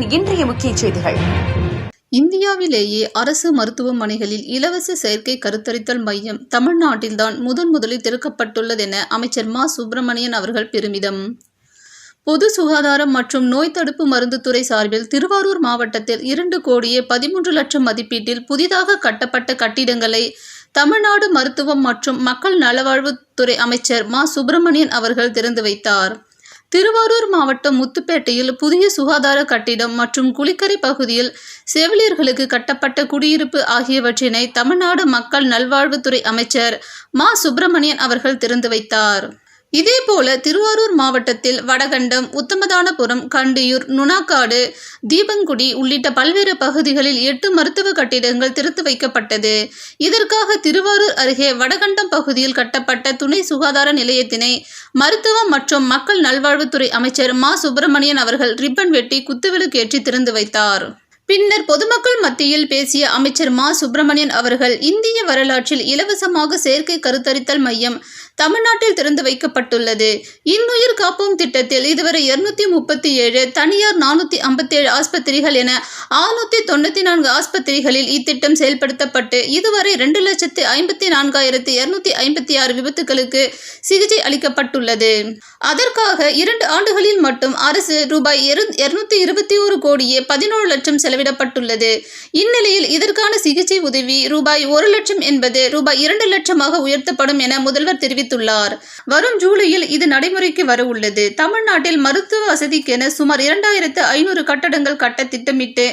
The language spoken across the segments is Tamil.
தமிழகத்தின் இன்றைய முக்கிய செய்திகள். இந்தியாவிலேயே அரசு மருத்துவமனைகளில் இலவச செயற்கை கருத்தரித்தல் மையம் தமிழ்நாட்டில்தான் முதலில் திறக்கப்பட்டுள்ளது என அமைச்சர் மா. சுப்பிரமணியன் அவர்கள் பெருமிதம். பொது சுகாதாரம் மற்றும் நோய் தடுப்பு மருந்து துறை சார்பில் திருவாரூர் மாவட்டத்தில் 2,13,00,000 மதிப்பீட்டில் புதிதாக கட்டப்பட்ட கட்டிடங்களை தமிழ்நாடு மருத்துவம் மற்றும் மக்கள் நலவாழ்வுத்துறை அமைச்சர் மா. சுப்பிரமணியன் அவர்கள் திறந்து வைத்தார். திருவாரூர் மாவட்டம் முத்துப்பேட்டையில் புதிய சுகாதார கட்டிடம் மற்றும் குளிக்கரை பகுதியில் செவிலியர்களுக்கு கட்டப்பட்ட குடியிருப்பு ஆகியவற்றினை தமிழ்நாடு மக்கள் நல்வாழ்வுத்துறை அமைச்சர் மா. சுப்பிரமணியன் அவர்கள் திறந்து வைத்தார். இதேபோல திருவாரூர் மாவட்டத்தில் வடகண்டம், உத்தமதானபுரம், கண்டியூர், நுணாக்காடு, தீபங்குடி உள்ளிட்ட பல்வேறு பகுதிகளில் 8 மருத்துவ கட்டிடங்கள் திறந்து வைக்கப்பட்டது. இதற்காக திருவாரூர் அருகே வடகண்டம் பகுதியில் கட்டப்பட்ட துணை சுகாதார நிலையத்தினை மருத்துவம் மற்றும் மக்கள் நல்வாழ்வுத்துறை அமைச்சர் மா. சுப்பிரமணியன் அவர்கள் ரிப்பன் வெட்டி குத்துவிளக்கு ஏற்றி திறந்து வைத்தார். பின்னர் பொதுமக்கள் மத்தியில் பேசிய அமைச்சர் மா. சுப்பிரமணியன் அவர்கள் இந்திய வரலாற்றில் இலவசமாக செயற்கை கருத்தரித்தல் மையம் தமிழ்நாட்டில் திறந்து வைக்கப்பட்டுள்ளது. இன்னுயிர் காப்போம் திட்டத்தில் இதுவரை 237, தனியார் 457 ஆஸ்பத்திரிகள் என 694 ஆஸ்பத்திரிகளில் இத்திட்டம் செயல்படுத்தப்பட்டு இதுவரை 2,54,256 விபத்துகளுக்கு சிகிச்சை அளிக்கப்பட்டுள்ளது. அதற்காக 2 ஆண்டுகளில் மட்டும் அரசு ரூபாய் 221 கோடியே 11 லட்சம் செலவிடப்பட்டுள்ளது. இந்நிலையில் இதற்கான சிகிச்சை உதவி ரூபாய் 1 லட்சம் என்பது ரூபாய் 2 லட்சமாக உயர்த்தப்படும் என முதல்வர் தெரிவித்துள்ளார். வரும் ஜூலையில் இது நடைமுறைக்கு வர உள்ளது. தமிழ்நாட்டில் மருத்துவ வசதிக்கென சுமார் 2,500 கட்டடங்கள் கட்ட திட்டமிட்டு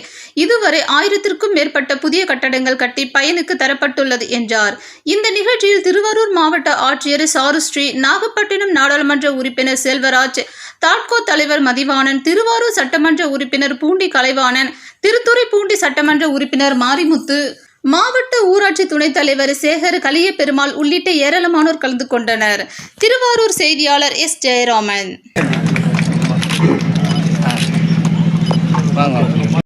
இதுவரை 1000க்கும் மேற்பட்ட புதிய கட்டடங்கள் கட்டி பயனுக்கு தரப்பட்டுள்ளது என்றார். இந்த நிகழ்ச்சியில் திருவாரூர் மாவட்ட ஆட்சியர் சாருஸ்ரீ, நாகப்பட்டினம் நாடாளுமன்ற உறுப்பினர் செல்வராஜ், தாட்கோ தலைவர் மதிவாணன், திருவாரூர் சட்டமன்ற உறுப்பினர் பூண்டி கலைவாணன், திருத்துறைப்பூண்டி சட்டமன்ற உறுப்பினர் மாரிமுத்து, மாவட்ட ஊராட்சி துணைத் தலைவர் சேகர் கலியபெருமாள் உள்ளிட்ட ஏராளமானோர் கலந்து கொண்டனர். திருவாரூர் செய்தியாளர் எஸ். ஜெயராமன்.